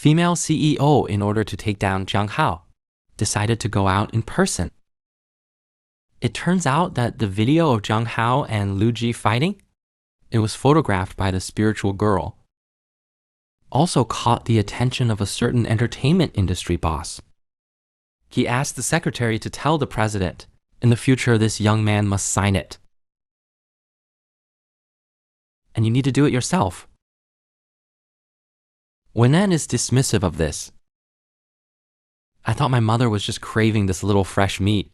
female CEO, in order to take down Zhang Hao, decided to go out in person. It turns out that the video of Zhang Hao and Lu Ji fighting, it was photographed by the spiritual girl, also caught the attention of a certain entertainment industry boss. He asked the secretary to tell the president, in the future this young man must sign it. And you need to do it yourself. Wenan is dismissive of this. I thought my mother was just craving this little fresh meat.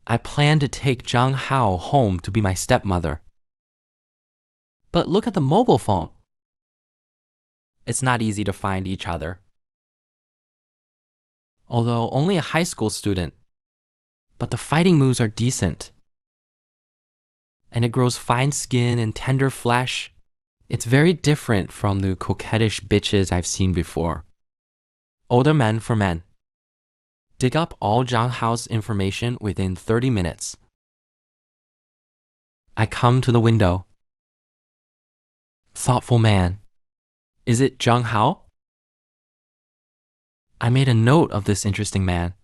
I planned to take Zhang Hao home to be my stepmother. But look at the mobile phone. It's not easy to find each other. Although only a high school student, but the fighting moves are decent. And it grows fine skin and tender flesh. It's very different from the coquettish bitches I've seen before. Older men for men. Dig up all Zhang Hao's information within 30 minutes. I come to the window. Thoughtful man. Is it Zhang Hao? I made a note of this interesting man.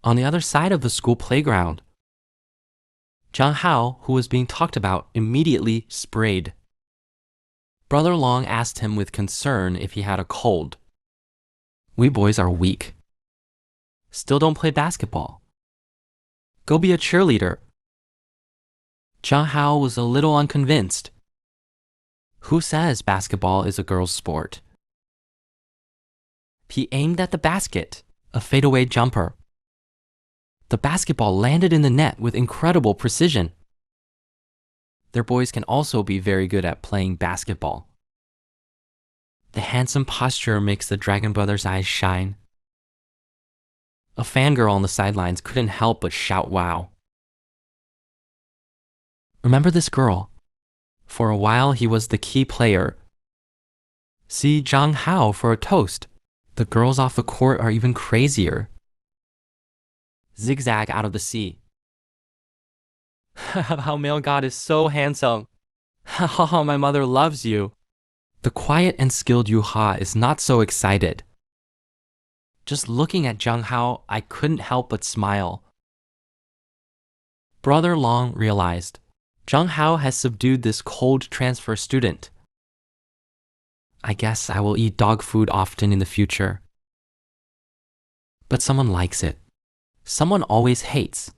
On the other side of the school playground, Zhang Hao, who was being talked about, immediately sprayed. Brother Long asked him with concern if he had a cold. We boys are weak. Still don't play basketball. Go be a cheerleader. Zhang Hao was a little unconvinced. Who says basketball is a girl's sport? He aimed at the basket, a fadeaway jumper. The basketball landed in the net with incredible precision. Their boys can also be very good at playing basketball. The handsome posture makes the Dragon Brothers' eyes shine. A fangirl on the sidelines couldn't help but shout wow. Remember this girl? For a while he was the key player. See Zhang Hao for a toast. The girls off the court are even crazier. Zigzag out of the sea. How male god is so handsome. How my mother loves you. The quiet and skilled Yuha is not so excited. Just looking at Zhang Hao, I couldn't help but smile. Brother Long realized Zhang Hao has subdued this cold transfer student. I guess I will eat dog food often in the future. But someone likes it. Someone always hates.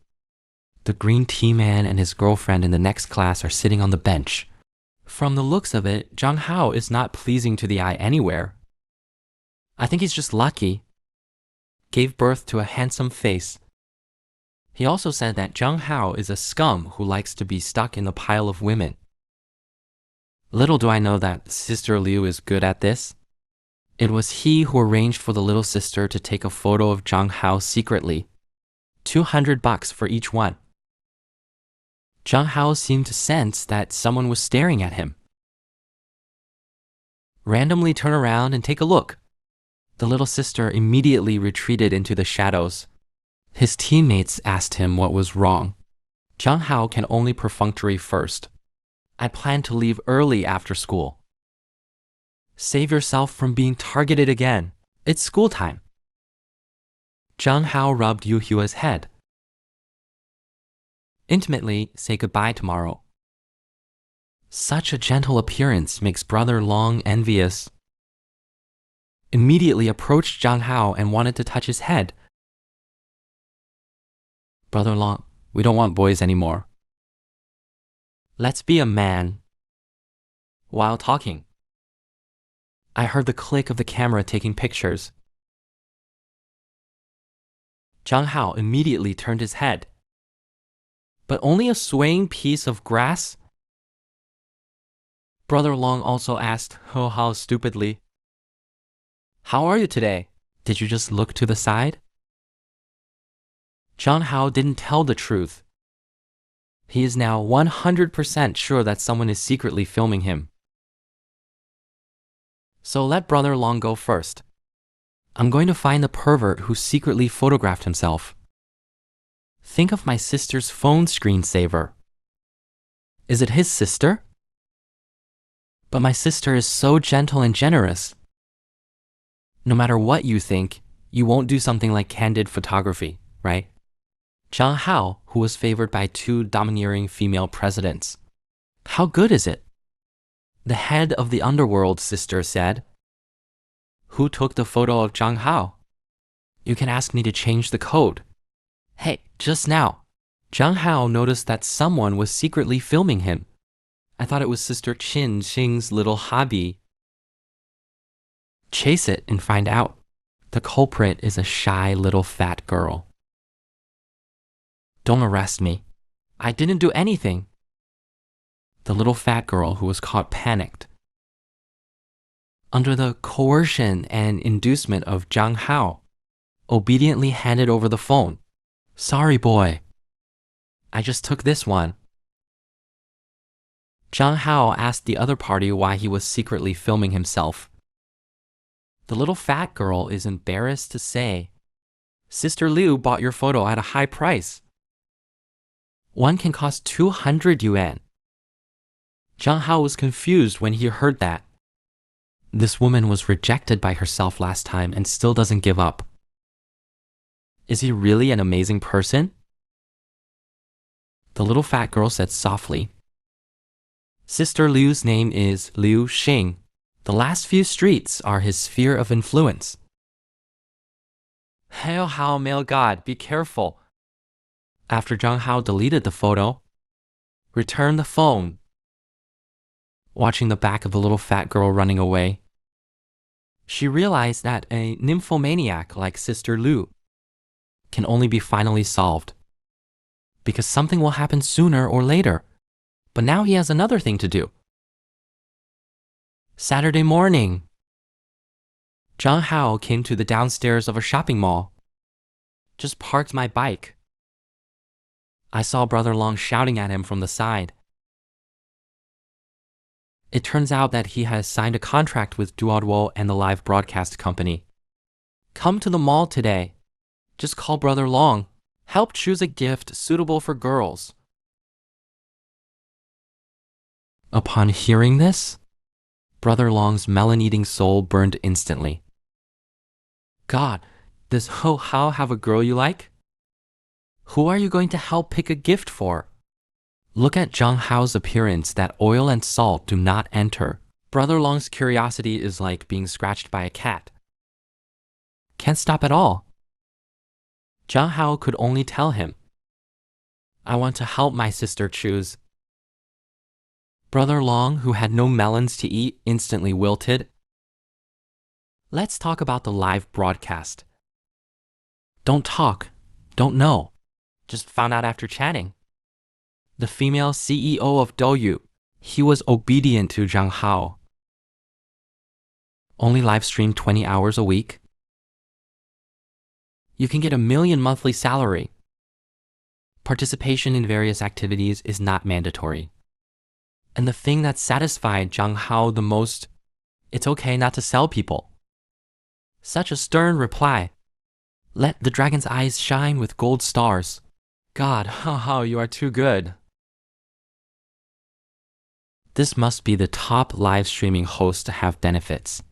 The green tea man and his girlfriend in the next class are sitting on the bench. From the looks of it, Zhang Hao is not pleasing to the eye anywhere. I think he's just lucky. Gave birth to a handsome face. He also said that Zhang Hao is a scum who likes to be stuck in the pile of women. Little do I know that Sister Liu is good at this. It was he who arranged for the little sister to take a photo of Zhang Hao secretly. $200 for each one. Zhang Hao seemed to sense that someone was staring at him. Randomly turn around and take a look. The little sister immediately retreated into the shadows. His teammates asked him what was wrong. Zhang Hao can only perfunctory first. I plan to leave early after school. Save yourself from being targeted again. It's school time. Zhang Hao rubbed Yu Hua's head. Intimately say goodbye tomorrow. Such a gentle appearance makes Brother Long envious. Immediately approached Zhang Hao and wanted to touch his head. Brother Long, we don't want boys anymore. Let's be a man. While talking, I heard the click of the camera taking pictures. Zhang Hao immediately turned his head. But only a swaying piece of grass? Brother Long also asked, oh how stupidly. How are you today? Did you just look to the side? Zhang Hao didn't tell the truth. He is now 100% sure that someone is secretly filming him. So let Brother Long go first. I'm going to find the pervert who secretly photographed himself. Think of my sister's phone screensaver. Is it his sister? But my sister is so gentle and generous. No matter what you think, you won't do something like candid photography, right? Zhang Hao, who was favored by two domineering female presidents. How good is it? The head of the underworld sister said. Who took the photo of Zhang Hao? You can ask me to change the code. Hey, just now, Zhang Hao noticed that someone was secretly filming him. I thought it was Sister Qin Xing's little hobby. Chase it and find out. The culprit is a shy little fat girl. Don't arrest me. I didn't do anything. The little fat girl who was caught panicked. Under the coercion and inducement of Zhang Hao, obediently handed over the phone. Sorry, boy. I just took this one. Zhang Hao asked the other party why he was secretly filming himself. The little fat girl is embarrassed to say, Sister Liu bought your photo at a high price. One can cost 200 yuan. Zhang Hao was confused when he heard that. This woman was rejected by herself last time and still doesn't give up. Is he really an amazing person? The little fat girl said softly. Sister Liu's name is Liu Xing. The last few streets are his sphere of influence. Hail Hao, male god, be careful. After Zhang Hao deleted the photo, return the phone. Watching the back of the little fat girl running away, she realized that a nymphomaniac like Sister Liu can only be finally solved, because something will happen sooner or later. But now he has another thing to do. Saturday morning. Zhang Hao came to the downstairs of a shopping mall. Just parked my bike. I saw Brother Long shouting at him from the side. It turns out that he has signed a contract with Duoduo and the live broadcast company. Come to the mall today. Just call Brother Long. Help choose a gift suitable for girls. Upon hearing this, Brother Long's melon-eating soul burned instantly. God, does Ho Hao have a girl you like? Who are you going to help pick a gift for? Look at Zhang Hao's appearance that oil and salt do not enter. Brother Long's curiosity is like being scratched by a cat. Can't stop at all. Zhang Hao could only tell him, I want to help my sister choose. Brother Long, who had no melons to eat, instantly wilted. Let's talk about the live broadcast. Don't talk, don't know. Just found out after chatting. The female CEO of Douyu, he was obedient to Zhang Hao. Only live stream 20 hours a week. You can get 1 million monthly salary. Participation in various activities is not mandatory. And the thing that satisfied Zhang Hao the most, it's okay not to sell people. Such a stern reply. Let the dragon's eyes shine with gold stars. God, Hao, you are too good. This must be the top live streaming host to have benefits.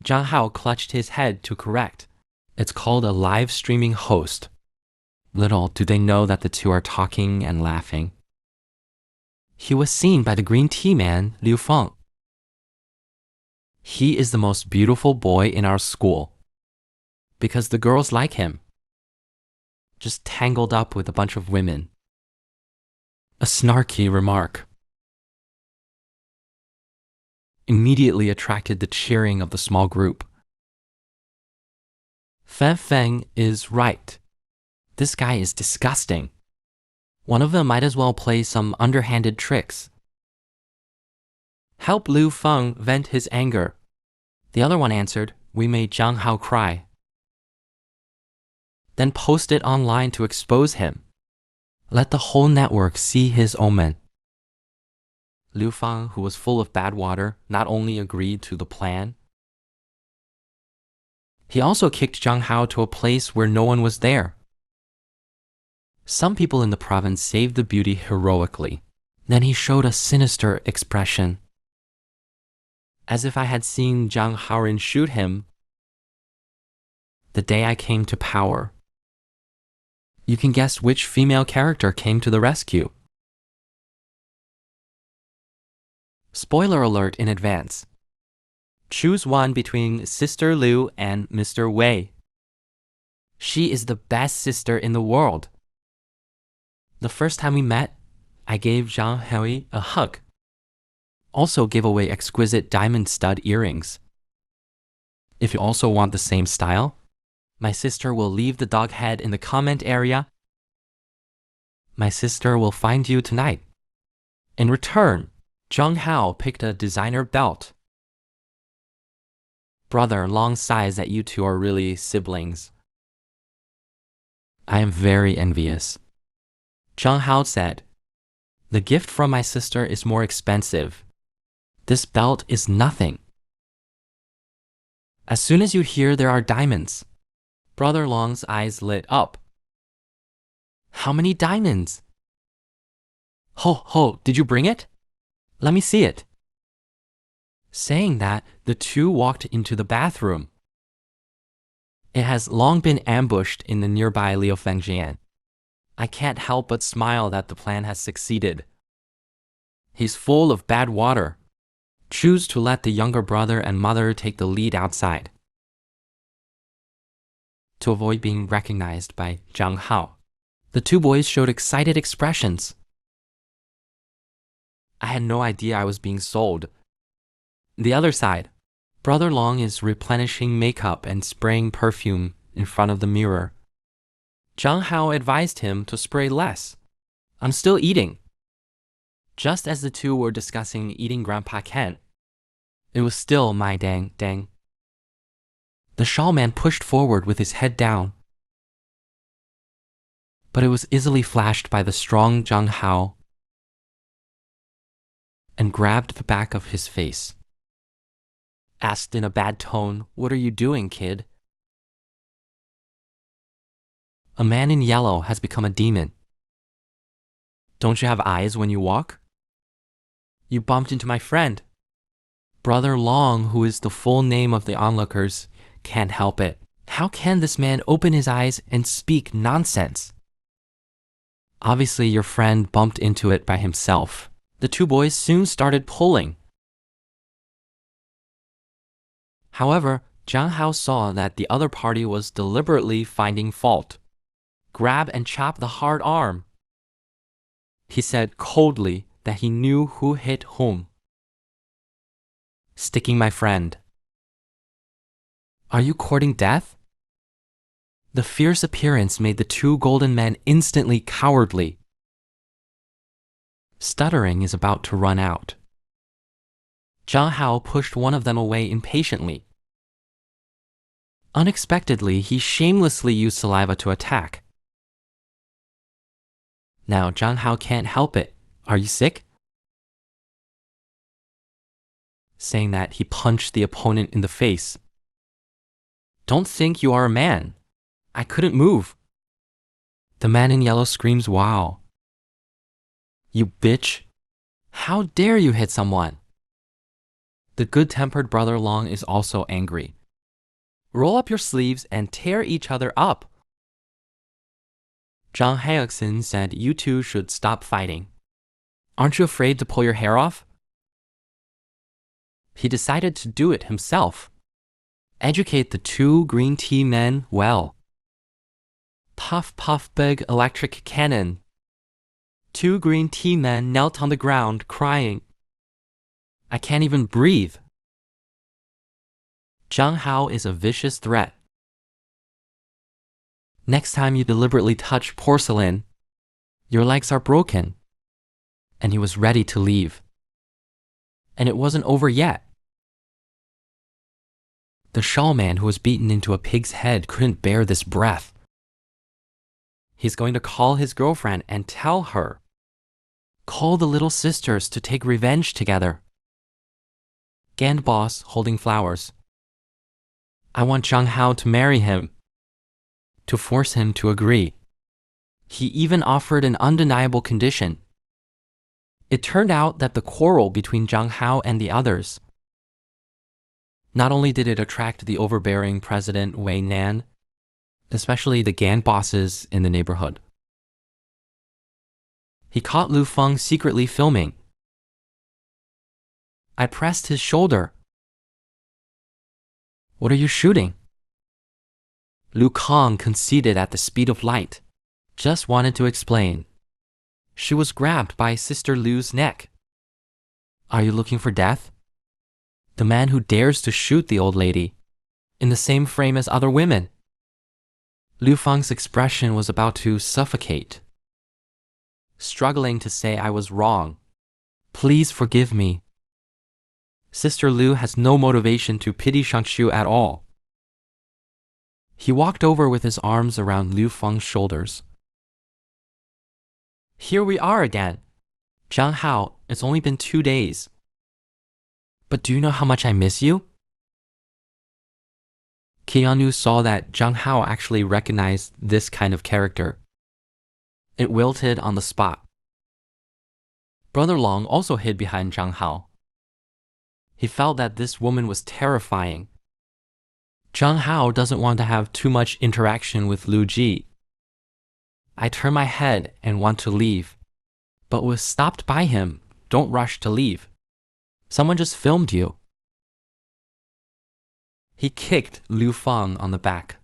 Zhang Hao clutched his head to correct. It's called a live streaming host. Little do they know that the two are talking and laughing. He was seen by the green tea man, Liu Feng. He is the most beautiful boy in our school because the girls like him. Just tangled up with a bunch of women. A snarky remark immediately attracted the cheering of the small group. Fan Feng is right. This guy is disgusting. One of them might as well play some underhanded tricks. Help Liu Feng vent his anger. The other one answered, we made Zhang Hao cry. Then post it online to expose him. Let the whole network see his omen. Liu Feng, who was full of bad water, not only agreed to the plan, he also kicked Zhang Hao to a place where no one was there. Some people in the province saved the beauty heroically. Then he showed a sinister expression. as if I had seen Zhang Hao shoot him the day I came to power. You can guess which female character came to the rescue. Spoiler alert in advance. Choose one between Sister Liu and Mr. Wei. She is the best sister in the world. The first time we met, I gave Zhang Hao a hug. Also gave away exquisite diamond stud earrings. If you also want the same style, my sister will leave the dog head in the comment area. My sister will find you tonight. In return, Zhang Hao picked a designer belt. Brother, long sighs that you two are really siblings. I am very envious. Zhang Hao said, the gift from my sister is more expensive. This belt is nothing. As soon as you hear there are diamonds, Brother Long's eyes lit up. How many diamonds? Ho, did you bring it? Let me see it. Saying that, the two walked into the bathroom. It has long been ambushed in the nearby Liufengjian. I can't help but smile that the plan has succeeded. He's full of bad water. Choose to let the younger brother and mother take the lead outside. To avoid being recognized by Zhang Hao, the two boys showed excited expressions. I had no idea I was being sold. The other side, Brother Long is replenishing makeup and spraying perfume in front of the mirror. Zhang Hao advised him to spray less. I'm still eating. Just as the two were discussing eating Grandpa Ken, it was still my dang. The shawl man pushed forward with his head down, but it was easily flashed by the strong Zhang Hao and grabbed the back of his face. Asked in a bad tone, "What are you doing, kid?" A man in yellow has become a demon. Don't you have eyes when you walk? You bumped into my friend. Brother Long, who is the full name of the onlookers, can't help it. How can this man open his eyes and speak nonsense? Obviously, your friend bumped into it by himself. The two boys soon started pulling. However, Zhang Hao saw that the other party was deliberately finding fault. Grab and chop the hard arm. He said coldly that he knew who hit whom. Sticking my friend. Are you courting death? The fierce appearance made the two golden men instantly cowardly. Stuttering is about to run out. Zhang Hao pushed one of them away impatiently. Unexpectedly, he shamelessly used saliva to attack. Now Zhang Hao can't help it. Are you sick? Saying that, he punched the opponent in the face. Don't think you are a man. I couldn't move. The man in yellow screams, "Wow." You bitch. How dare you hit someone? The good-tempered Brother Long is also angry. Roll up your sleeves and tear each other up. Zhang Haoxin said you two should stop fighting. Aren't you afraid to pull your hair off? He decided to do it himself. Educate the two green tea men well. Puff, puff, big electric cannon. Two green tea men knelt on the ground, crying. I can't even breathe. Zhang Hao is a vicious threat. Next time you deliberately touch porcelain, your legs are broken. And he was ready to leave. And it wasn't over yet. The shawl man who was beaten into a pig's head couldn't bear this breath. He's going to call his girlfriend and tell her. Call the little sisters to take revenge together. Gand boss holding flowers. I want Zhang Hao to marry him. To force him to agree. He even offered an undeniable condition. It turned out that the quarrel between Zhang Hao and the others Not only did it attract the overbearing President Wei Nan, especially the gang bosses in the neighborhood. He caught Lu Feng secretly filming. I pressed his shoulder. What are you shooting? Lu Kang conceded at the speed of light. Just wanted to explain. She was grabbed by Sister Lu's neck. Are you looking for death? The man who dares to shoot the old lady, in the same frame as other women. Lu Feng's expression was about to suffocate. Struggling to say I was wrong. Please forgive me. Sister Lu has no motivation to pity Shangshu at all. He walked over with his arms around Lu Feng's shoulders. Here we are again. Zhang Hao, it's only been 2 days. But do you know how much I miss you? Keanu saw that Zhang Hao actually recognized this kind of character. It wilted on the spot. Brother Long also hid behind Zhang Hao. He felt that this woman was terrifying. Zhang Hao doesn't want to have too much interaction with Lu Ji. I turned my head and want to leave, but was stopped by him. Don't rush to leave. Someone just filmed you. He kicked Lu Feng on the back.